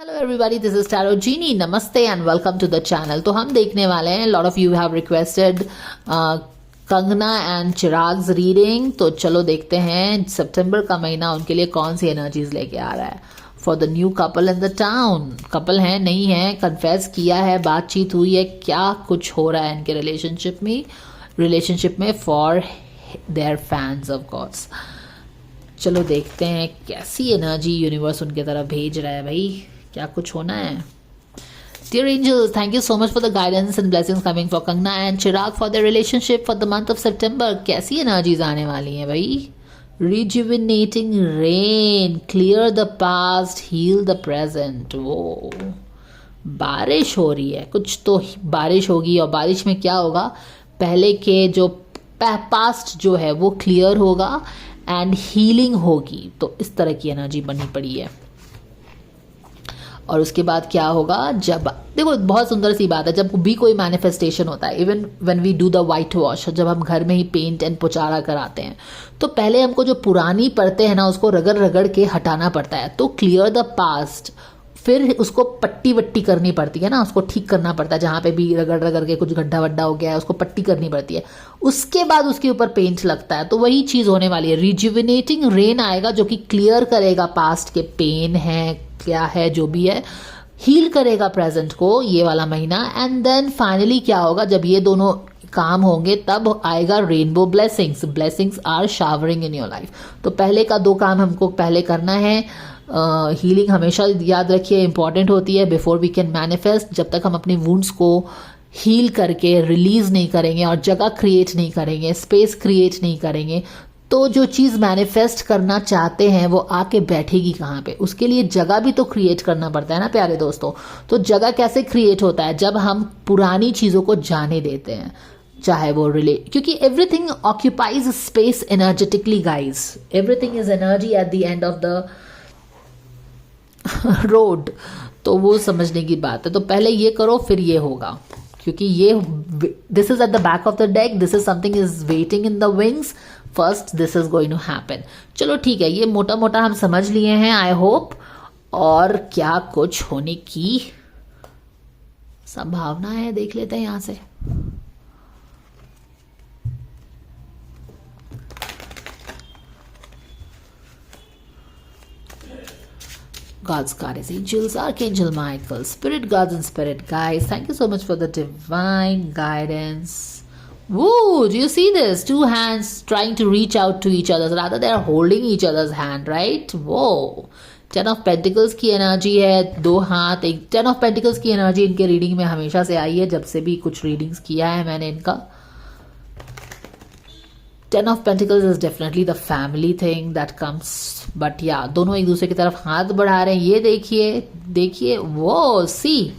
Hello everybody, this is tarot genie. नमस्ते and welcome to the channel. तो हम देखने वाले हैं, lot of you have requested Kangana and Chirag's reading. तो चलो देखते हैं सितंबर का महीना उनके लिए कौन सी एनर्जीज लेके आ रहा है for the new couple in the town. Couple है नहीं है, कन्फेस किया है, बातचीत हुई है, क्या कुछ हो रहा है इनके रिलेशनशिप में for their fans of course. चलो देखते हैं कैसी एनर्जी यूनिवर्स उनके तरफ भेज रहा है भाई, क्या कुछ होना है। Dear angels, thank you so much for the guidance and blessings coming for Kangna and Chirag for their relationship for the month of September. कैसी एनर्जीज आने वाली हैं भाई। Rejuvenating rain, clear the past, heal the present। वो बारिश हो रही है, कुछ तो बारिश होगी और बारिश में क्या होगा, पहले के जो पास्ट जो है वो क्लियर होगा एंड हीलिंग होगी। तो इस तरह की एनर्जी बनी पड़ी है। और उसके बाद क्या होगा, जब देखो बहुत सुंदर सी बात है, जब भी कोई मैनिफेस्टेशन होता है, even when we do the white wash, जब हम घर में ही पेंट एंड पुचारा कराते हैं, तो पहले हमको जो पुरानी परतें हैं ना उसको रगड़ रगड़ के हटाना पड़ता है। तो क्लियर द पास्ट, फिर उसको पट्टी वट्टी करनी पड़ती है ना, उसको ठीक करना पड़ता है, जहाँ पे भी रगड़ रगड़ के कुछ गड्ढा वड्ढा हो गया है उसको पट्टी करनी पड़ती है, उसके बाद उसके ऊपर पेंट लगता है। तो वही चीज़ होने वाली है, रिजुविनेटिंग रेन आएगा जो कि क्लियर करेगा पास्ट के पेन है, क्या है जो भी है, हील करेगा प्रेजेंट को ये वाला महीना। एंड देन फाइनली क्या होगा, जब ये दोनों काम होंगे तब आएगा rainbow blessings. Blessings are showering in your life. तो पहले का दो काम हमको पहले करना है। हीलिंग हमेशा याद रखिए इंपॉर्टेंट होती है बिफोर वी कैन मैनिफेस्ट। जब तक हम अपनी वुंड्स को हील करके रिलीज नहीं करेंगे और जगह क्रिएट नहीं करेंगे, स्पेस क्रिएट नहीं करेंगे, तो जो चीज़ मैनिफेस्ट करना चाहते हैं वो आके बैठेगी कहाँ पे। उसके लिए जगह भी तो क्रिएट करना पड़ता है ना प्यारे दोस्तों। तो जगह कैसे क्रिएट होता है, जब हम पुरानी चीज़ों को जाने देते हैं, चाहे वो क्योंकि everything occupies space energetically guys. Everything is energy at the end of the road. तो वो समझने की बात है। तो पहले ये करो फिर ये होगा, क्योंकि ये this is at the back of the deck, this is something is waiting in the wings, first this is going to happen. चलो ठीक है, ये मोटा मोटा हम समझ लिए हैं आई होप। और क्या कुछ होने की संभावना है देख लेते हैं यहां से। God's goddess angels, Archangel Michael, spirit gods and spirit guides, thank you so much for the divine guidance. Woo, do you see this? Two hands trying to reach out to each other, rather they are holding each other's hand, right? Whoa. 10 of Pentacles की energy है, दो हाथ एक। 10 of Pentacles की energy इनके reading में हमेशा से आई है, जब से भी कुछ रीडिंग्स किया है मैंने इनका। 10 of Pentacles is definitely the family thing that comes, but yeah, दोनों एक दूसरे की तरफ हाथ बढ़ा रहे हैं। ये देखिए वो सी,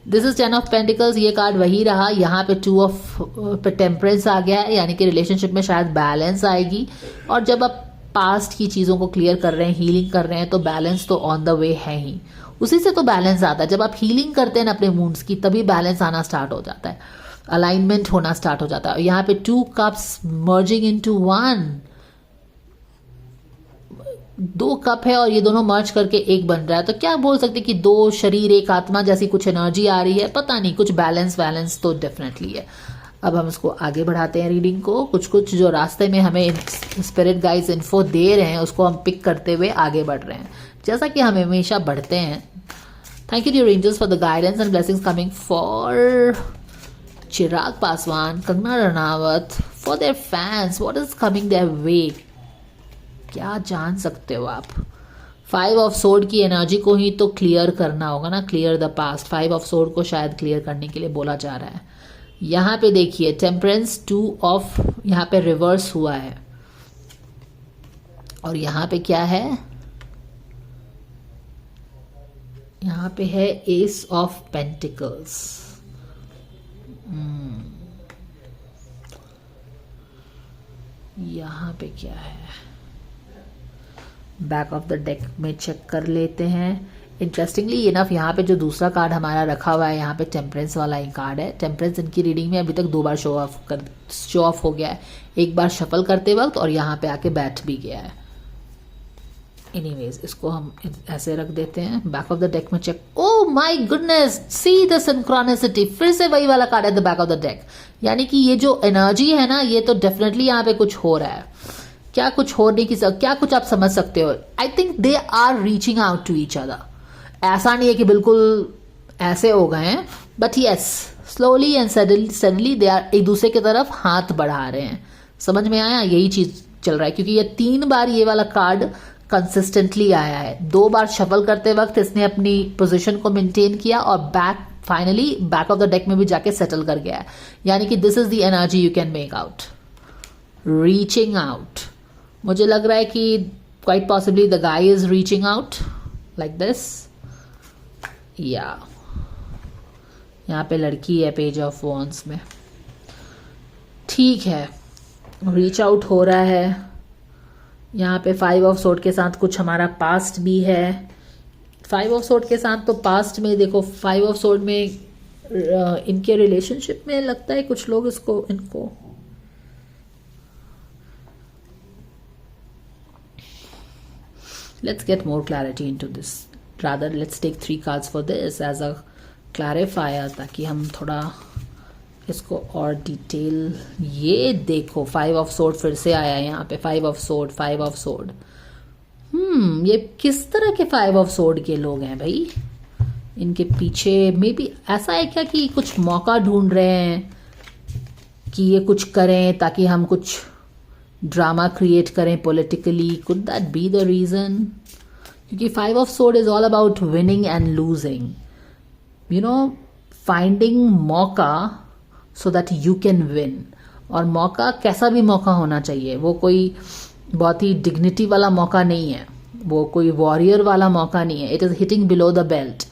दिस इज 10 of Pentacles। ये कार्ड वही रहा, यहाँ पे 2 of टेम्परेंस आ गया है, यानी कि रिलेशनशिप में शायद बैलेंस आएगी। और जब आप पास्ट की चीज़ों को क्लियर कर रहे हैं, हीलिंग कर रहे हैं, तो बैलेंस तो ऑन द वे है ही। उसी से तो बैलेंस आता है। जब आप हीलिंग करते हैं ना अपने वुंड्स की, तभी बैलेंस आना स्टार्ट हो जाता है, अलाइनमेंट होना स्टार्ट हो जाता है। यहाँ पे 2 कप्स मर्जिंग इनटू 1, 2 कप है और ये दोनों मर्ज करके एक बन रहा है। तो क्या बोल सकते कि 2 शरीर एक आत्मा जैसी कुछ एनर्जी आ रही है, पता नहीं, कुछ बैलेंस तो डेफिनेटली है। अब हम इसको आगे बढ़ाते हैं रीडिंग को। कुछ जो रास्ते में हमें स्पिरिट गाइड्स इन्फो दे रहे हैं उसको हम पिक करते हुए आगे बढ़ रहे हैं, जैसा कि हम हमेशा बढ़ते हैं। Thank you dear angels for the guidance and blessings coming for Chirag Paswan, Kangana Ranaut, for their fans, what is coming their way, क्या जान सकते हो आप। 5 ऑफ सोर्ड की एनर्जी को ही तो क्लियर करना होगा ना, clear the past. 5 of sword को शायद क्लियर करने के लिए बोला जा रहा है। यहाँ पे देखिए टेम्परेंस, 2 ऑफ यहाँ पे रिवर्स हुआ है, और यहाँ पे क्या है, यहाँ पे है एस ऑफ पेंटिकल्स। यहाँ पे क्या है, बैक ऑफ द डेक में चेक कर लेते हैं। इंटरेस्टिंगली इनफ यहाँ पे जो दूसरा कार्ड हमारा रखा हुआ है, यहाँ पे टेम्परेंस वाला ही कार्ड है। टेम्परेंस इनकी रीडिंग में अभी तक 2 बार शो ऑफ हो गया है, एक बार शफल करते वक्त और यहाँ पे आके बैठ भी गया है। एनीवेज इसको हम ऐसे रख देते हैं। बैक ऑफ द डेक में check, oh my goodness, see the synchronicity, फिर से वही वाला कार्ड है the back of the deck. यानी कि ये जो एनर्जी है ना, ये तो डेफिनेटली यहाँ पे कुछ हो रहा है। क्या कुछ हो नहीं, क्या कुछ आप समझ सकते हो? I think they are reaching out to each other. ऐसा नहीं है कि बिल्कुल ऐसे हो गए हैं, but yes slowly and suddenly they are एक दूसरे की तरफ हाथ बढ़ा रहे हैं। समझ में आया? यही चीज चल रहा है, क्योंकि ये 3 बार ये वाला कार्ड कंसिस्टेंटली आया है। 2 बार शफल करते वक्त इसने अपनी पोजीशन को मेंटेन किया और finally back of the deck में भी जाके सेटल कर गया है। यानी कि this is the energy you can make out, reaching out. मुझे लग रहा है कि quite possibly the guy is reaching out like this, या यहाँ पे लड़की है पेज ऑफ वॉन्ड्स में। ठीक है, रीच आउट हो रहा है। यहाँ पे 5 ऑफ सोर्ड के साथ कुछ हमारा पास्ट भी है। 5 ऑफ सोर्ड के साथ तो पास्ट में देखो, 5 ऑफ सोर्ड में इनके रिलेशनशिप में लगता है कुछ लोग इनको let's get more clarity into this. Rather, let's take 3 cards for this as a clarifier, ताकि हम थोड़ा इसको और डिटेल। ये देखो 5 ऑफ सोर्ड फिर से आया है यहाँ पे, 5 ऑफ सोर्ड, 5 ऑफ सोर्ड। ये किस तरह के 5 ऑफ सोर्ड के लोग हैं भाई? इनके पीछे मे बी ऐसा है क्या कि कुछ मौका ढूंढ रहे हैं कि ये कुछ करें ताकि हम कुछ ड्रामा क्रिएट करें politically? Could that be the reason? क्योंकि 5 of sword is all about winning and losing, you know, finding मौका so that you can win. और मौका कैसा भी मौका होना चाहिए, वो कोई बहुत ही डिग्निटी वाला मौका नहीं है, वो कोई वॉरियर वाला मौका नहीं है, it is hitting below the belt.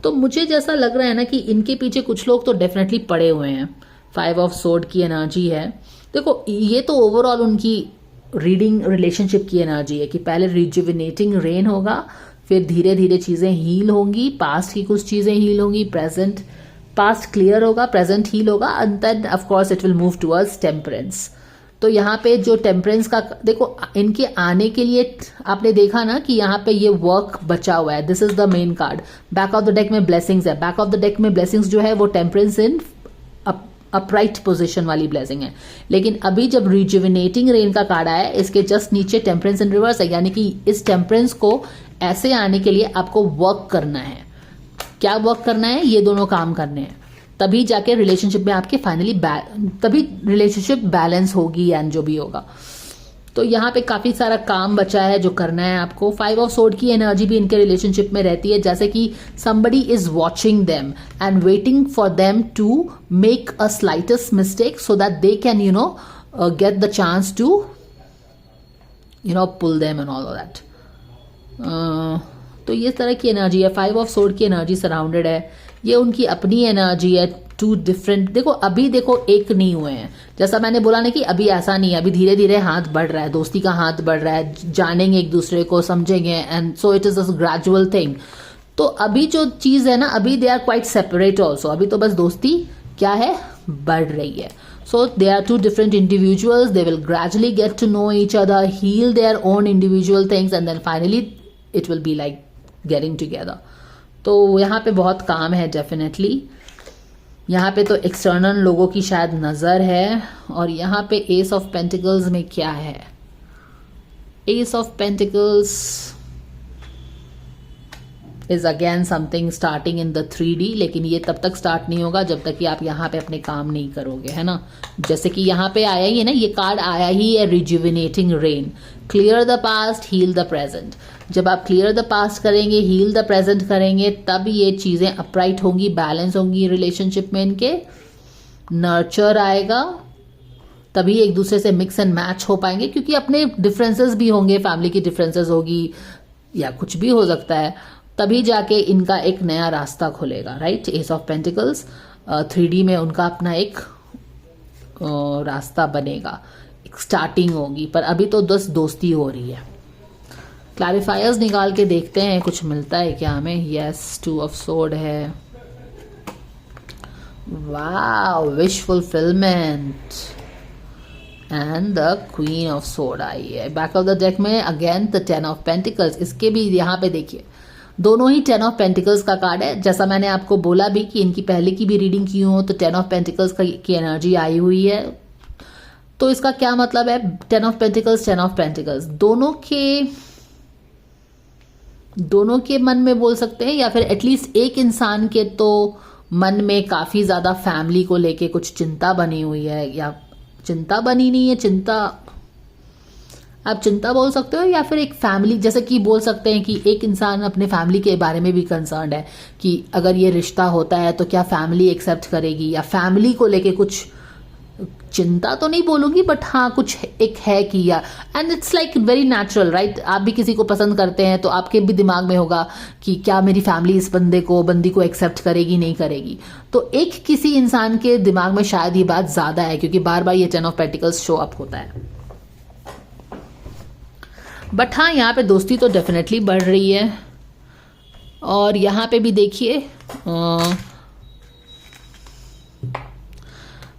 तो मुझे जैसा लग रहा है ना कि इनके पीछे कुछ लोग तो डेफिनेटली पड़े हुए हैं। 5 ऑफ सोर्ड की एनर्जी है। देखो ये तो ओवरऑल उनकी रीडिंग रिलेशनशिप की एनर्जी है कि पहले रिजुविनेटिंग रेन होगा, फिर धीरे धीरे चीजें हील होंगी, पास्ट की कुछ चीजें हील होंगी, प्रेजेंट पास्ट क्लियर होगा, प्रेजेंट हील होगा, and then of course it will move towards temperance. तो यहाँ पे जो टेम्परेंस का देखो, इनके आने के लिए आपने देखा ना कि यहाँ पे ये वर्क बचा हुआ है। This is the main card. Back of the deck में ब्लेसिंग्स है। बैक ऑफ द डेक में ब्लेसिंग्स जो है वो टेम्परेंस इन अपराइट पोजीशन वाली ब्लेसिंग है। लेकिन अभी जब रिजुविनेटिंग रेन का कार्ड आया है, इसके जस्ट नीचे टेम्परेंस इन रिवर्स है। यानी कि इस टेम्परेंस को ऐसे आने के लिए आपको वर्क करना है। क्या वर्क करना है? ये दोनों काम करने हैं, तभी जाके रिलेशनशिप में आपके फाइनली तभी रिलेशनशिप बैलेंस होगी एंड जो भी होगा। तो यहाँ पे काफी सारा काम बचा है जो करना है आपको। 5 ऑफ सोर्ड की एनर्जी भी इनके रिलेशनशिप में रहती है, जैसे कि somebody is watching them and waiting for them to make a slightest mistake so that they can get the chance to pull them and all of that. तो ये तरह की एनर्जी है। 5 ऑफ सोर्ड की एनर्जी सराउंडेड है। ये उनकी अपनी एनर्जी है। 2 डिफरेंट, देखो अभी देखो एक नहीं हुए हैं, जैसा मैंने बोला ना कि अभी ऐसा नहीं है, अभी धीरे धीरे हाथ बढ़ रहा है, दोस्ती का हाथ बढ़ रहा है, जानेंगे एक दूसरे को, समझेंगे, and so it is a gradual thing. तो अभी जो चीज है ना, अभी they are quite separate also. अभी तो बस दोस्ती क्या है, बढ़ रही है। So they are 2 different individuals. They will gradually get to know each other, heal their own individual things, and then finally it will be like getting together. तो यहाँ पे बहुत काम है डेफिनेटली। यहाँ पे तो एक्सटर्नल लोगों की शायद नजर है। और यहाँ पे एस ऑफ पेंटिकल्स में क्या है? S of pentacles is again something starting in the 3D, लेकिन ये तब तक स्टार्ट नहीं होगा जब तक कि आप यहाँ पे अपने काम नहीं करोगे, है ना। जैसे कि यहाँ पे आया ही है ना, ये कार्ड आया ही है, rejuvenating rain, clear the past, heal the present. जब आप क्लियर द पास्ट करेंगे, हील द प्रेजेंट करेंगे, तब ये चीजें अपराइट होंगी, बैलेंस होंगी रिलेशनशिप में, इनके नर्चर आएगा, तभी एक दूसरे से मिक्स एंड मैच हो पाएंगे। क्योंकि अपने डिफरेंसेस भी होंगे, फैमिली की डिफरेंसेस होगी या कुछ भी हो सकता है, तभी जाके इनका एक नया रास्ता खुलेगा, right. S of pentacles 3D में उनका अपना एक रास्ता बनेगा, एक स्टार्टिंग होगी, पर अभी तो दोस्ती हो रही है। क्लैरिफायर्स निकाल के देखते हैं कुछ मिलता है क्या हमें। यस, 2 ऑफ सोर्ड है। Wow, wish fulfilment, and the queen of sword आई है। बैक ऑफ द डेक में अगेन द 10 ऑफ पेंटिकल्स। इसके भी यहाँ पे देखिए दोनों ही 10 ऑफ पेंटिकल्स का कार्ड है। जैसा मैंने आपको बोला भी कि इनकी पहले की भी रीडिंग की हो तो 10 ऑफ पेंटिकल्स की एनर्जी आई हुई है। तो इसका क्या मतलब है, 10 ऑफ पेंटिकल्स 10 ऑफ पेंटिकल्स दोनों के मन में बोल सकते हैं, या फिर एटलीस्ट एक इंसान के तो मन में काफी ज्यादा फैमिली को लेके कुछ चिंता बनी हुई है, या चिंता बनी नहीं है, चिंता आप चिंता बोल सकते हो, या फिर एक फैमिली, जैसे कि बोल सकते हैं कि एक इंसान अपने फैमिली के बारे में भी कंसर्न्ड है कि अगर ये रिश्ता होता है तो क्या फैमिली एक्सेप्ट करेगी, या फैमिली को लेके कुछ चिंता तो नहीं बोलूंगी बट हाँ कुछ एक है कि, या and it's like very natural right. आप भी किसी को पसंद करते हैं तो आपके भी दिमाग में होगा कि क्या मेरी फैमिली इस बंदी को एक्सेप्ट करेगी नहीं करेगी। तो एक किसी इंसान के दिमाग में शायद ये बात ज्यादा है क्योंकि बार बार ये 10 ऑफ पेंटिकल्स शो अप होता है। बट हाँ यहाँ पे दोस्ती तो डेफिनेटली बढ़ रही है। और यहाँ पे भी देखिए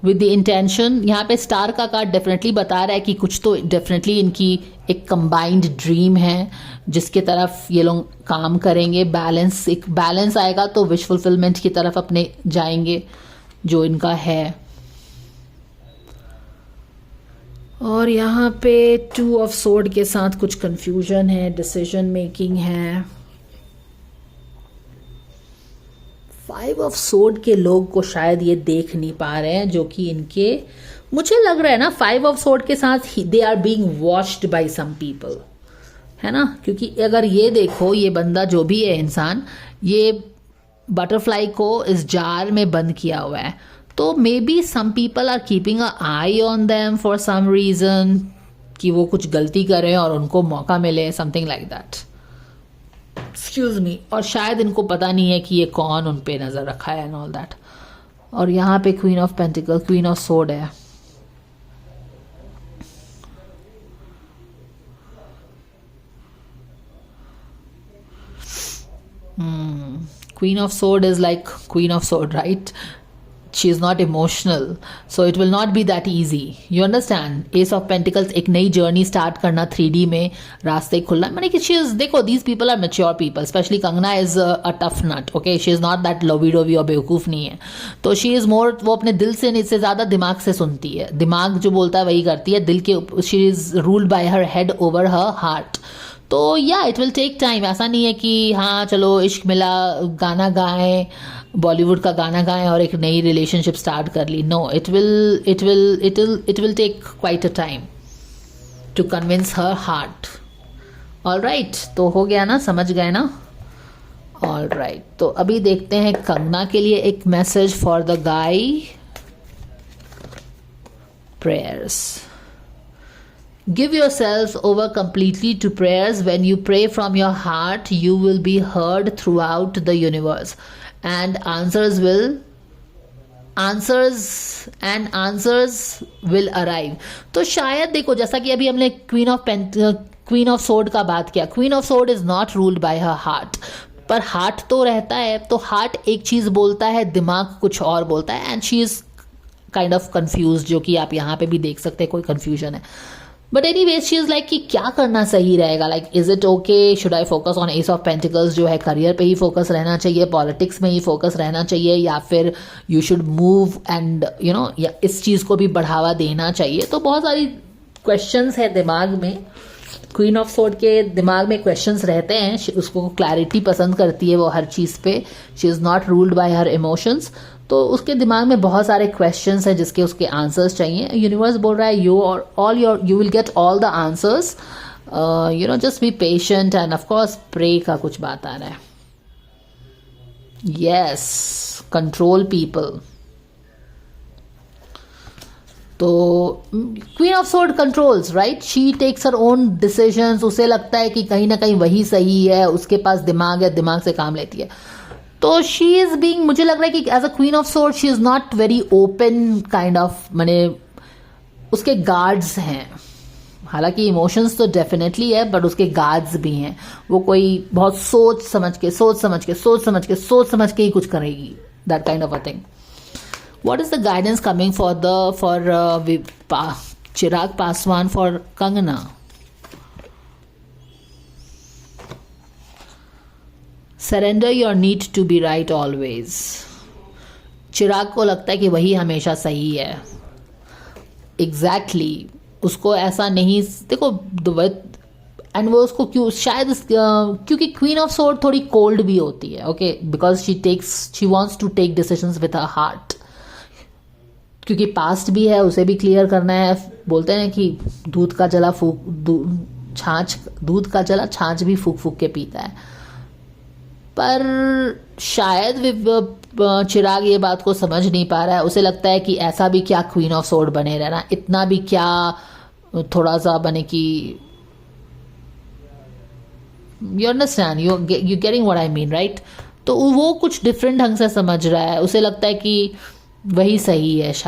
विद द इंटेंशन, यहाँ पे स्टार का कार्ड डेफिनेटली बता रहा है कि कुछ तो डेफिनेटली इनकी एक कंबाइंड ड्रीम है जिसके तरफ ये लोग काम करेंगे। एक बैलेंस आएगा तो विश फुलफिलमेंट की तरफ अपने जाएंगे जो इनका है। और यहाँ पे 2 ऑफ सोर्ड के साथ कुछ कंफ्यूजन है, डिसीजन मेकिंग है। 5 ऑफ सोर्ड के लोग को शायद ये देख नहीं पा रहे हैं, जो कि इनके मुझे लग रहा है ना 5 ऑफ सोर्ड के साथ they are being watched by some people, है ना। क्योंकि अगर ये देखो ये बंदा जो भी है इंसान, ये बटरफ्लाई को इस जार में बंद किया हुआ है, तो maybe some people are keeping a eye on them for some reason कि वो कुछ गलती करें और उनको मौका मिले, something like that. Excuse me. और शायद इनको पता नहीं है कि ये कौन उन पे नजर रखा है एंड ऑल दैट। और यहाँ पे queen of pentacle, queen of sword है। Queen of Sword is like Queen of Sword, right? She is not emotional, so it will not be that easy. You understand? Ace of Pentacles एक नई journey start करना 3D में रास्ते खुलना, मैंने कि she is, देखो these people are mature people, especially Kangna is a tough nut, okay? She is not that lovey dovey और बेवकूफ नहीं है, तो she is more, वो अपने दिल से इससे ज़्यादा दिमाग से सुनती है, दिमाग जो बोलता है वही करती है, दिल के she is ruled by her head over her heart। तो या इट विल टेक टाइम। ऐसा नहीं है कि हाँ चलो इश्क मिला गाना गाएं, बॉलीवुड का गाना गाएं और एक नई रिलेशनशिप स्टार्ट कर ली। No, it will take quite a time to convince her heart. All right, तो हो गया ना, समझ गए ना। ऑल राइट, तो अभी देखते हैं कंगना के लिए एक message for the guy. Prayers. Give yourself over completely to prayers. When you pray from your heart, you will be heard throughout the universe, and answers will arrive. तो शायद देखो, जैसा कि अभी हमने क्वीन ऑफ सोर्ड का बात किया, queen of sword is not ruled by her heart, पर हार्ट तो रहता है, तो हार्ट एक चीज बोलता है, दिमाग कुछ और बोलता है, and she is kind of confuse, जो कि आप यहाँ पे भी देख सकते हैं, कोई कंफ्यूजन है। But any ways she is like कि क्या करना सही रहेगा, like is it okay, should I focus on S of pentacles, जो है करियर पे ही फोकस रहना चाहिए, पॉलिटिक्स में ही फोकस रहना चाहिए, या फिर you should move and you know, या इस चीज़ को भी बढ़ावा देना चाहिए। तो बहुत सारी क्वेश्चंस है दिमाग में, क्वीन ऑफ सोर्ड के दिमाग में क्वेश्चंस रहते हैं, उसको क्लैरिटी पसंद करती है वो हर चीज़ पे, she is not ruled by her emotions. तो उसके दिमाग में बहुत सारे क्वेश्चंस हैं जिसके उसके आंसर्स चाहिए। यूनिवर्स बोल रहा है you will get all the answers, you know, just be patient and of course pray का कुछ बात आ रहा है। Yes, control people. तो queen of sword controls, right, she takes her own decisions, उसे लगता है कि कहीं ना कहीं वही सही है, उसके पास दिमाग है, दिमाग से काम लेती है। तो शी इज बीइंग, मुझे लग रहा है कि as a queen of sword she is not very open kind of, माने उसके गार्ड्स हैं, हालांकि इमोशंस तो डेफिनेटली है बट उसके गार्ड्स भी हैं। वो कोई बहुत सोच समझ के ही कुछ करेगी, that kind of a thing. What is the guidance coming for Chirag Paswan for Kangana. Surrender your need to be right always. चिराग को लगता है कि वही हमेशा सही है. एग्जैक्टली उसको ऐसा नहीं देखो एंड वो उसको क्यों शायद क्योंकि क्वीन ऑफ सोर्ड थोड़ी कोल्ड भी होती है. Okay because she wants to take decisions with her heart. क्योंकि पास्ट भी है उसे भी क्लियर करना है. बोलते हैं कि दूध का जला छाछ भी फूक फूक के पीता है. पर शायद चिराग ये बात को समझ नहीं पा रहा है. उसे लगता है कि ऐसा भी क्या क्वीन ऑफ सोर्ड बने रहना, इतना भी क्या थोड़ा सा बने कि you understand, you getting what I mean right. तो वो कुछ डिफरेंट ढंग से समझ रहा है. उसे लगता है कि वही सही है शायद.